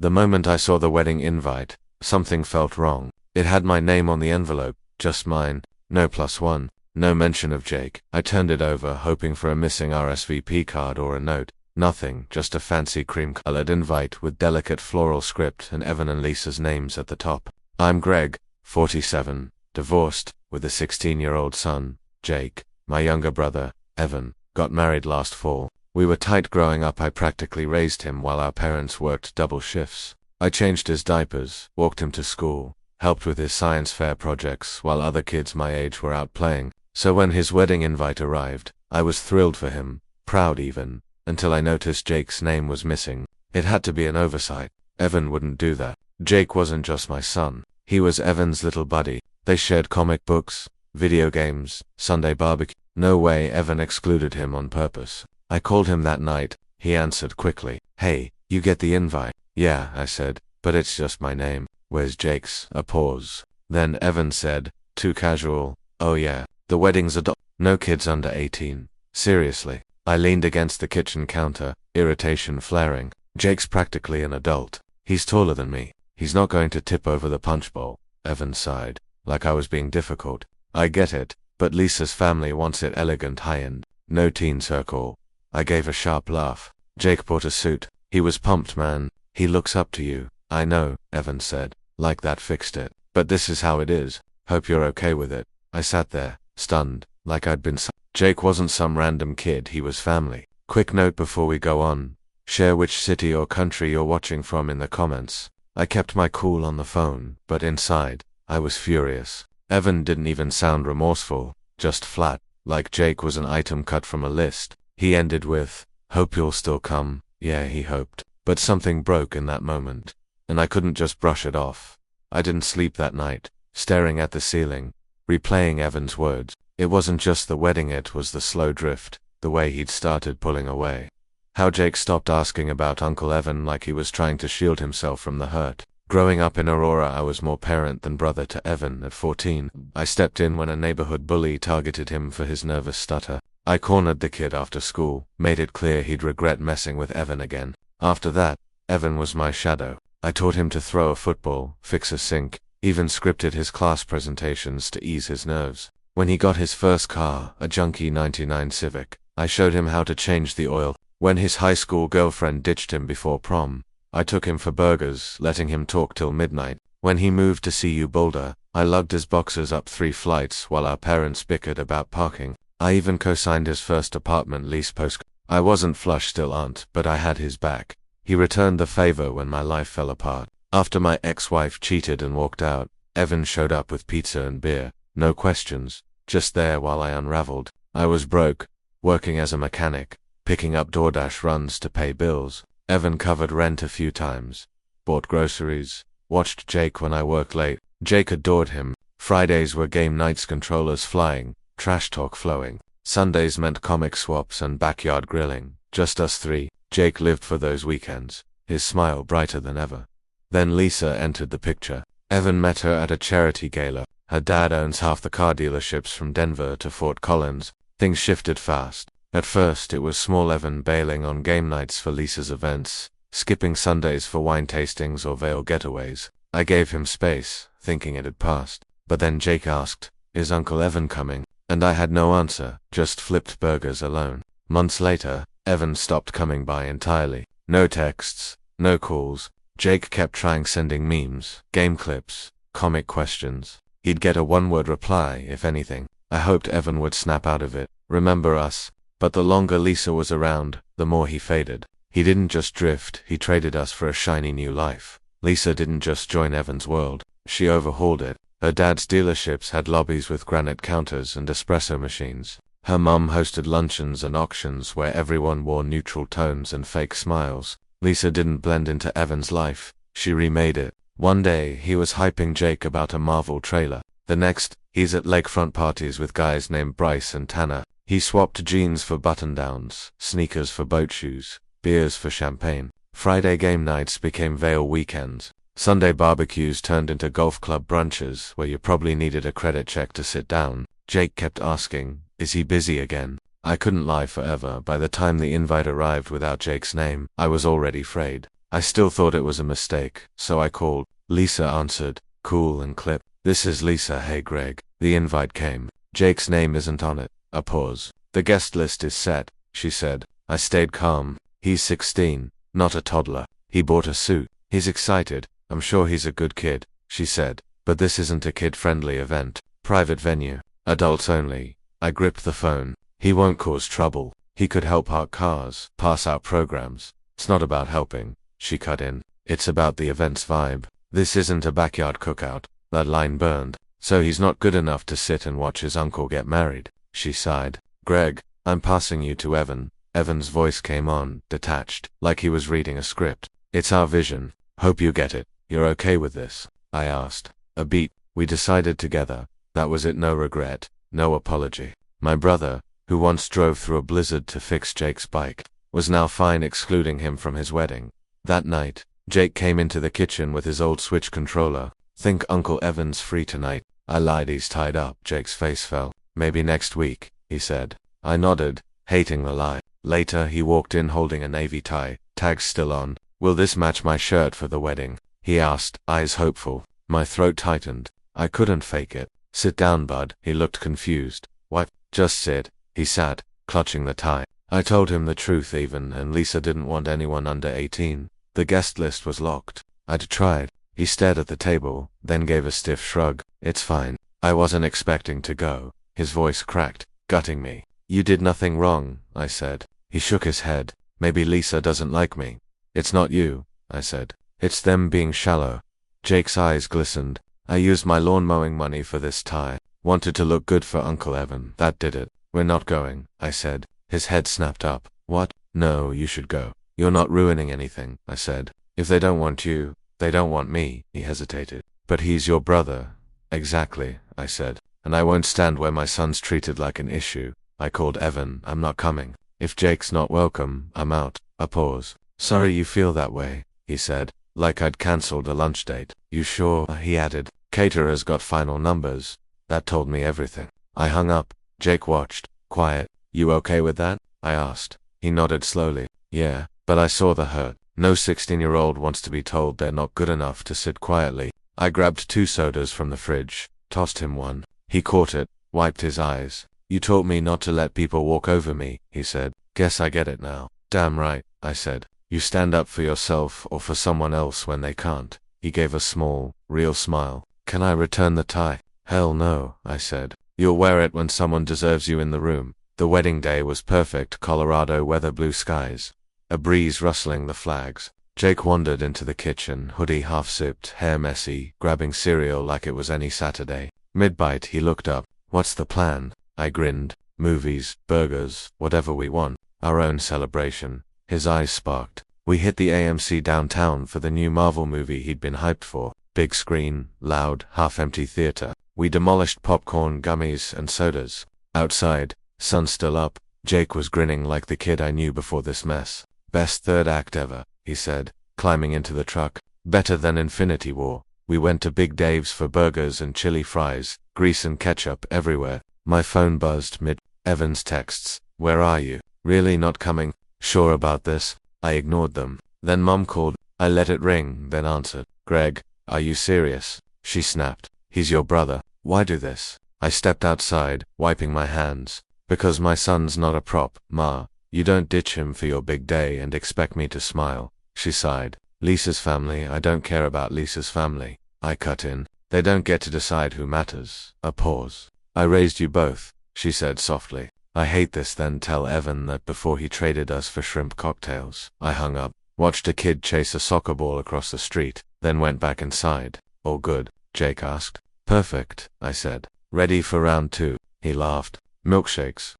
The moment I saw the wedding invite, something felt wrong. It had my name on the envelope, just mine, no +1, no mention of Jake. I turned it over, hoping for a missing RSVP card or a note. Nothing, just a fancy cream-colored invite with delicate floral script and Evan and Lisa's names at the top. I'm Greg, 47, divorced, with a 16-year-old son. Jake, my younger brother, Evan, got married last fall. We were tight growing up. I practically raised him while our parents worked double shifts. I changed his diapers, walked him to school, helped with his science fair projects while other kids my age were out playing. So when his wedding invite arrived, I was thrilled for him, proud even, until I noticed Jake's name was missing. It had to be an oversight. Evan wouldn't do that. Jake wasn't just my son. He was Evan's little buddy. They shared comic books, video games, Sunday barbecue. No way Evan excluded him on purpose. I called him that night. He answered quickly. Hey, you get the invite? Yeah, I said, but it's just my name. Where's Jake's? A pause. Then Evan said, too casual, oh yeah, the wedding's no kids under 18. Seriously. I leaned against the kitchen counter, irritation flaring. Jake's practically an adult. He's taller than me. He's not going to tip over the punch bowl. Evan sighed, like I was being difficult. I get it, but Lisa's family wants it elegant high-end. No teen circle. I gave a sharp laugh. Jake bought a suit. He was pumped, man. He looks up to you. I know, Evan said. Like that fixed it. But this is how it is. Hope you're okay with it. I sat there, stunned, like I'd been Jake wasn't some random kid, he was family. Quick note before we go on. Share which city or country you're watching from in the comments. I kept my cool on the phone, but inside, I was furious. Evan didn't even sound remorseful, just flat, like Jake was an item cut from a list. He ended with, hope you'll still come. Yeah, he hoped. But something broke in that moment, and I couldn't just brush it off. I didn't sleep that night, staring at the ceiling, replaying Evan's words. It wasn't just the wedding, it was the slow drift, the way he'd started pulling away. How Jake stopped asking about Uncle Evan like he was trying to shield himself from the hurt. Growing up in Aurora, I was more parent than brother to Evan. At 14, I stepped in when a neighborhood bully targeted him for his nervous stutter. I cornered the kid after school, made it clear he'd regret messing with Evan again. After that, Evan was my shadow. I taught him to throw a football, fix a sink, even scripted his class presentations to ease his nerves. When he got his first car, a junky '99 Civic, I showed him how to change the oil. When his high school girlfriend ditched him before prom, I took him for burgers, letting him talk till midnight. When he moved to CU Boulder, I lugged his boxes up 3 flights while our parents bickered about parking. I even co-signed his first apartment lease post. I wasn't flush still aunt, but I had his back. He returned the favor when my life fell apart. After my ex-wife cheated and walked out, Evan showed up with pizza and beer. No questions, just there while I unraveled. I was broke, working as a mechanic, picking up DoorDash runs to pay bills. Evan covered rent a few times, bought groceries, watched Jake when I worked late. Jake adored him. Fridays were game nights, controllers flying, trash talk flowing. Sundays meant comic swaps and backyard grilling. Just us 3. Jake lived for those weekends, his smile brighter than ever. Then Lisa entered the picture. Evan met her at a charity gala. Her dad owns half the car dealerships from Denver to Fort Collins. Things shifted fast. At first it was small Evan bailing on game nights for Lisa's events, skipping Sundays for wine tastings or Vail getaways. I gave him space, thinking it had passed. But then Jake asked, is Uncle Evan coming? And I had no answer, just flipped burgers alone. Months later, Evan stopped coming by entirely. No texts, no calls. Jake kept trying, sending memes, game clips, comic questions. He'd get a one-word reply, if anything. I hoped Evan would snap out of it. Remember us? But the longer Lisa was around, the more he faded. He didn't just drift, he traded us for a shiny new life. Lisa didn't just join Evan's world, she overhauled it. Her dad's dealerships had lobbies with granite counters and espresso machines. Her mum hosted luncheons and auctions where everyone wore neutral tones and fake smiles. Lisa didn't blend into Evan's life, she remade it. One day, he was hyping Jake about a Marvel trailer. The next, he's at lakefront parties with guys named Bryce and Tanner. He swapped jeans for button-downs, sneakers for boat shoes, beers for champagne. Friday game nights became Vail weekends. Sunday barbecues turned into golf club brunches where you probably needed a credit check to sit down. Jake kept asking, is he busy again? I couldn't lie forever. By the time the invite arrived without Jake's name, I was already frayed. I still thought it was a mistake, so I called. Lisa answered, cool and clipped. This is Lisa. Hey Greg. The invite came. Jake's name isn't on it. A pause. The guest list is set, she said. I stayed calm. He's 16, not a toddler. He bought a suit. He's excited. I'm sure he's a good kid, she said. But this isn't a kid-friendly event. Private venue. Adults only. I gripped the phone. He won't cause trouble. He could help park cars, pass out programs. It's not about helping, she cut in. It's about the event's vibe. This isn't a backyard cookout. That line burned. So he's not good enough to sit and watch his uncle get married, she sighed. Greg, I'm passing you to Evan. Evan's voice came on, detached, like he was reading a script. It's our vision. Hope you get it. You're okay with this? I asked. A beat. We decided together. That was it. No regret. No apology. My brother, who once drove through a blizzard to fix Jake's bike, was now fine excluding him from his wedding. That night, Jake came into the kitchen with his old Switch controller. Think Uncle Evan's free tonight. I lied. He's tied up. Jake's face fell. Maybe next week, he said. I nodded, hating the lie. Later he walked in holding a navy tie, tags still on. Will this match my shirt for the wedding? He asked, eyes hopeful. My throat tightened. I couldn't fake it. Sit down, bud. He looked confused. What? Just sit. He sat, clutching the tie. I told him the truth even, and Lisa didn't want anyone under 18. The guest list was locked. I'd tried. He stared at the table, then gave a stiff shrug. It's fine. I wasn't expecting to go. His voice cracked, gutting me. You did nothing wrong, I said. He shook his head. Maybe Lisa doesn't like me. It's not you, I said. It's them being shallow. Jake's eyes glistened. I used my lawn mowing money for this tie. Wanted to look good for Uncle Evan. That did it. We're not going, I said. His head snapped up. What? No, you should go. You're not ruining anything, I said. If they don't want you, they don't want me, he hesitated. But he's your brother. Exactly, I said. And I won't stand where my son's treated like an issue. I called Evan. I'm not coming. If Jake's not welcome, I'm out. A pause. Sorry you feel that way, he said, like I'd cancelled a lunch date. You sure? He added. Caterer's got final numbers. That told me everything. I hung up. Jake watched. Quiet. You okay with that? I asked. He nodded slowly. Yeah, but I saw the hurt. No 16-year-old wants to be told they're not good enough to sit quietly. I grabbed 2 sodas from the fridge, tossed him one. He caught it, wiped his eyes. You taught me not to let people walk over me, he said. Guess I get it now. Damn right, I said. You stand up for yourself or for someone else when they can't. He gave a small, real smile. Can I return the tie? Hell no, I said. You'll wear it when someone deserves you in the room. The wedding day was perfect. Colorado weather, blue skies. A breeze rustling the flags. Jake wandered into the kitchen, hoodie half-zipped, hair messy, grabbing cereal like it was any Saturday. Mid-bite he looked up. What's the plan? I grinned. Movies, burgers, whatever we want. Our own celebration. His eyes sparked. We hit the AMC downtown for the new Marvel movie he'd been hyped for. Big screen, loud, half-empty theater. We demolished popcorn, gummies, and sodas. Outside, sun still up, Jake was grinning like the kid I knew before this mess. Best third act ever, he said, climbing into the truck. Better than Infinity War. We went to Big Dave's for burgers and chili fries, grease and ketchup everywhere. My phone buzzed mid Evan's texts. Where are you? Really not coming? Sure about this? I ignored them. Then Mom called. I let it ring, then answered. Greg, are you serious? She snapped. He's your brother. Why do this? I stepped outside, wiping my hands. Because my son's not a prop, Ma. You don't ditch him for your big day and expect me to smile. She sighed. Lisa's family. I don't care about Lisa's family. I cut in. They don't get to decide who matters. A pause. I raised you both, she said softly. I hate this. Then tell Evan that before he traded us for shrimp cocktails. I hung up, watched a kid chase a soccer ball across the street, then went back inside. All good? Jake asked. Perfect, I said. Ready for round 2? He laughed. Milkshakes.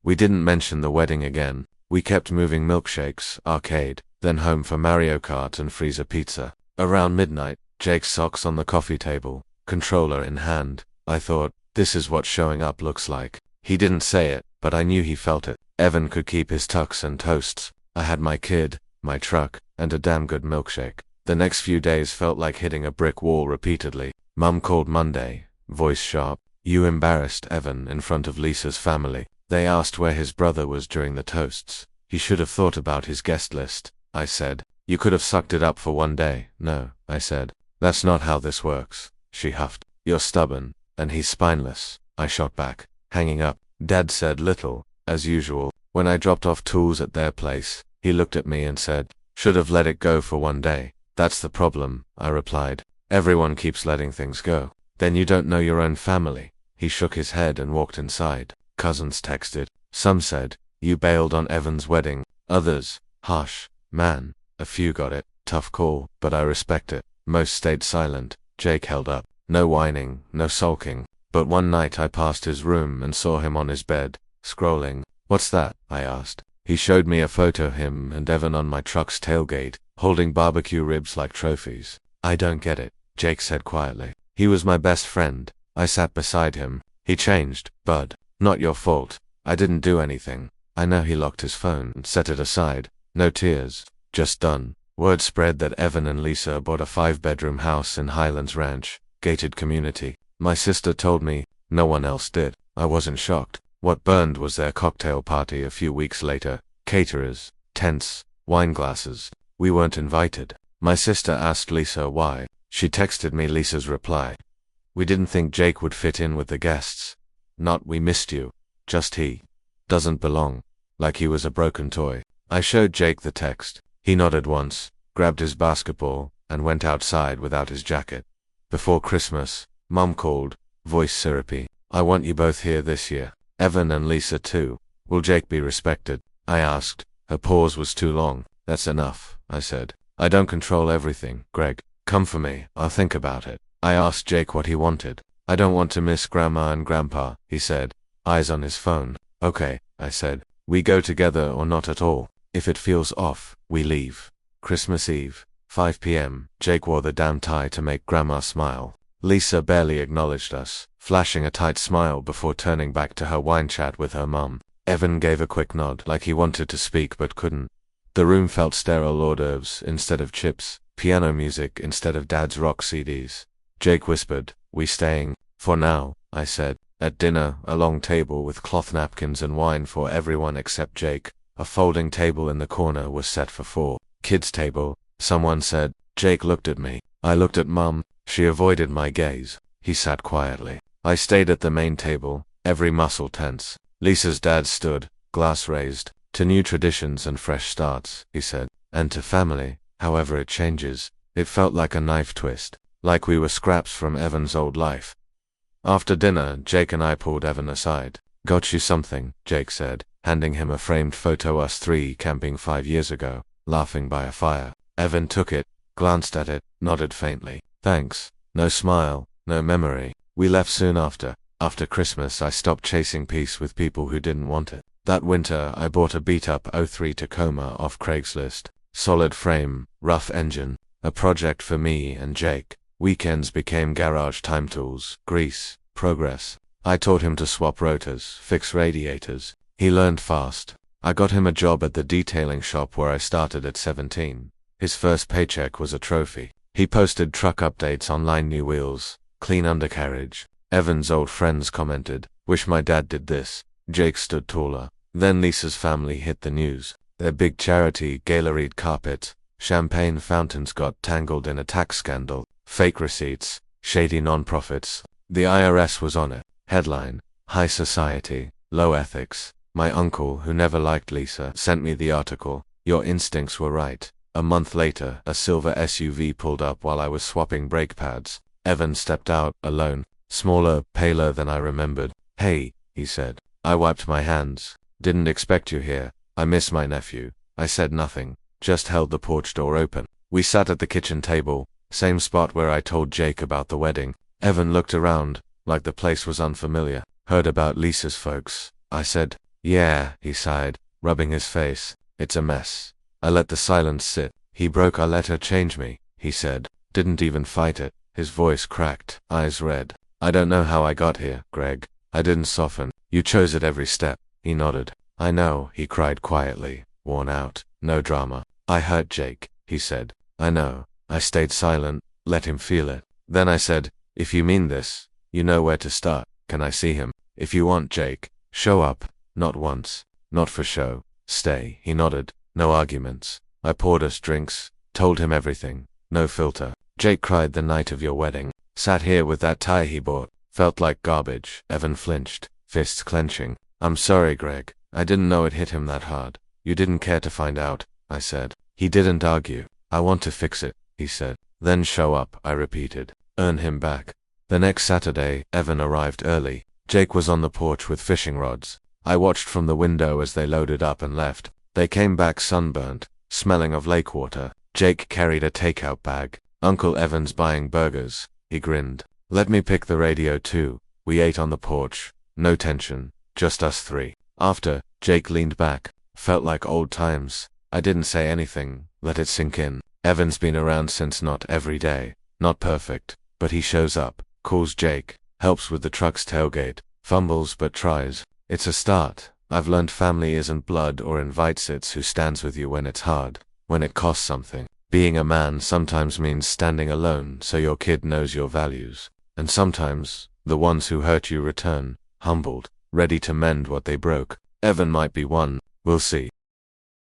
We didn't mention the wedding again. We kept moving. Milkshakes, arcade, then home for Mario Kart and freezer pizza. Around midnight, Jake's socks on the coffee table, controller in hand. I thought, this is what showing up looks like. He didn't say it, but I knew he felt it. Evan could keep his tux and toasts. I had my kid, my truck, and a damn good milkshake. The next few days felt like hitting a brick wall repeatedly. Mum called Monday, voice sharp. You embarrassed Evan in front of Lisa's family. They asked where his brother was during the toasts. He should have thought about his guest list, I said. You could have sucked it up for one day. No, I said. That's not how this works. She huffed. You're stubborn, and he's spineless. I shot back. Hanging up. Dad said little, as usual. When I dropped off tools at their place, he looked at me and said, should have let it go for one day. That's the problem, I replied. Everyone keeps letting things go. Then you don't know your own family. He shook his head and walked inside. Cousins texted. Some said, you bailed on Evan's wedding. Others, harsh, man. A few got it. Tough call, but I respect it. Most stayed silent. Jake held up. No whining, no sulking. But one night I passed his room and saw him on his bed, scrolling. What's that? I asked. He showed me a photo of him and Evan on my truck's tailgate, holding barbecue ribs like trophies. I don't get it, Jake said quietly. He was my best friend. I sat beside him. He changed, bud. Not your fault. I didn't do anything. I know. He locked his phone and set it aside. No tears. Just done. Word spread that Evan and Lisa bought a 5-bedroom house in Highlands Ranch, gated community. My sister told me. No one else did. I wasn't shocked. What burned was their cocktail party a few weeks later. Caterers, tents, wine glasses. We weren't invited. My sister asked Lisa why. She texted me Lisa's reply. We didn't think Jake would fit in with the guests. Not we missed you. Just he doesn't belong. Like he was a broken toy. I showed Jake the text. He nodded once, grabbed his basketball, and went outside without his jacket. Before Christmas, Mum called, voice syrupy. I want you both here this year. Evan and Lisa too. Will Jake be respected? I asked. Her pause was too long. That's enough, I said. I don't control everything, Greg. Come for me, I'll think about it. I asked Jake what he wanted. I don't want to miss Grandma and Grandpa, he said, eyes on his phone. Okay, I said. We go together or not at all. If it feels off, we leave. Christmas Eve, 5 p.m. Jake wore the damn tie to make Grandma smile. Lisa barely acknowledged us, flashing a tight smile before turning back to her wine chat with her mum. Evan gave a quick nod like he wanted to speak but couldn't. The room felt sterile. Hors d'oeuvres instead of chips, piano music instead of Dad's rock CDs. Jake whispered, we staying? For now, I said. At dinner, a long table with cloth napkins and wine for everyone except Jake. A folding table in the corner was set for 4. Kids' table, someone said. Jake looked at me. I looked at Mum. She avoided my gaze. He sat quietly. I stayed at the main table, every muscle tense. Lisa's dad stood, glass raised. To new traditions and fresh starts, he said. And to family, however it changes. It felt like a knife twist. Like we were scraps from Evan's old life. After dinner, Jake and I pulled Evan aside. Got you something, Jake said, handing him a framed photo us 3 camping 5 years ago, laughing by a fire. Evan took it, glanced at it, nodded faintly. Thanks. No smile, no memory. We left soon after. After Christmas I stopped chasing peace with people who didn't want it. That winter I bought a beat-up '03 Tacoma off Craigslist. Solid frame, rough engine. A project for me and Jake. Weekends became garage time tools, grease, progress. I taught him to swap rotors, fix radiators. He learned fast. I got him a job at the detailing shop where I started at 17. His first paycheck was a trophy. He posted truck updates online, new wheels, clean undercarriage. Evan's old friends commented, wish my dad did this. Jake stood taller. Then Lisa's family hit the news. Their big charity, Gatorade carpet, champagne fountains got tangled in a tax scandal. Fake receipts, shady non-profits. The IRS was on it. Headline, high society, low ethics. My uncle, who never liked Lisa, sent me the article. Your instincts were right. A month later, a silver SUV pulled up while I was swapping brake pads. Evan stepped out, alone, smaller, paler than I remembered. Hey, he said. I wiped my hands. Didn't expect you here. I miss my nephew. I said nothing, just held the porch door open. We sat at the kitchen table, same spot where I told Jake about the wedding. Evan looked around, like the place was unfamiliar. Heard about Lisa's folks. I said, yeah, he sighed, rubbing his face. It's a mess. I let the silence sit. He broke. I let her change me, he said. Didn't even fight it. His voice cracked, eyes red. I don't know how I got here, Greg. I didn't soften. You chose it every step. He nodded. I know, he cried quietly, worn out. No drama. I hurt Jake, he said. I know. I stayed silent, let him feel it. Then I said, if you mean this, you know where to start. Can I see him? If you want, Jake, show up. Not once. Not for show. Stay. He nodded. No arguments. I poured us drinks, Told him everything. No filter. Jake cried the night of your wedding. Sat here with that tie he bought. Felt like garbage. Evan flinched, fists clenching. I'm sorry, Greg. I didn't know it hit him that hard. You didn't care to find out, I said. He didn't argue. I want to fix it, he said. Then show up, I repeated. Earn him back. The next Saturday, Evan arrived early. Jake was on the porch with fishing rods. I watched from the window as they loaded up and left. They came back sunburnt, smelling of lake water. Jake carried a takeout bag. Uncle Evan's buying burgers. He grinned. Let me pick the radio too. We ate on the porch. No tension. Just us three. After, Jake leaned back. Felt like old times. I didn't say anything. Let it sink in. Evan's been around since, not every day. Not perfect. But he shows up. Calls Jake. Helps with the truck's tailgate. Fumbles but tries. It's a start. I've learned family isn't blood or invites, it's who stands with you when it's hard. When it costs something. Being a man sometimes means standing alone so your kid knows your values. And sometimes, the ones who hurt you return, humbled, ready to mend what they broke. Evan might be one. We'll see.